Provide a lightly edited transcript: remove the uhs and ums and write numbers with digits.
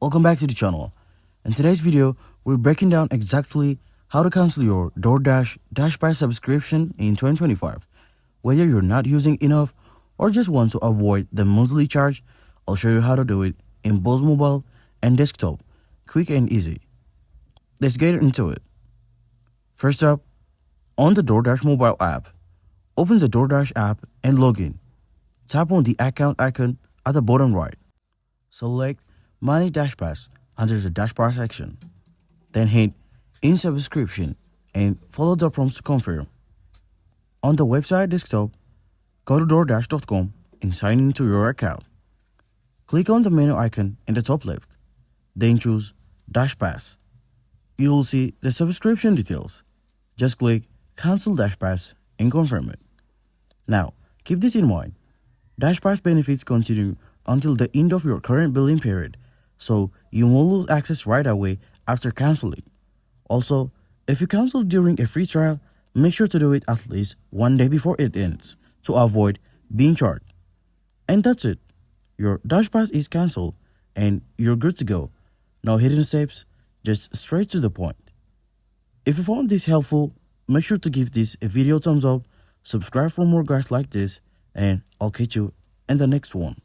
Welcome back to the channel. In today's video, we're breaking down exactly how to cancel your Doordash Dashpass subscription in 2025. Whether you're not using enough or just want to avoid the monthly charge, I'll show you how to do it in both mobile and desktop, quick and easy. Let's get into it. First up, on the Doordash mobile app, open the Doordash app and log in. Tap on the account icon at the bottom right. Select Manage Dashpass under the Dashpass section. Then hit In Subscription and follow the prompts to confirm. On the website desktop, go to doordash.com and sign into your account. Click on the menu icon in the top left. Then choose Dashpass. You will see the subscription details. Just click Cancel Dashpass and confirm it. Now, keep this in mind. Dashpass benefits continue until the end of your current billing period, so you won't lose access right away after canceling. Also, if you cancel during a free trial, make sure to do it at least one day before it ends to avoid being charged. And that's it. Your Dashpass is cancelled and you're good to go. No hidden steps, just straight to the point. If you found this helpful, make sure to give this a video thumbs up, subscribe for more guys like this, and I'll catch you in the next one.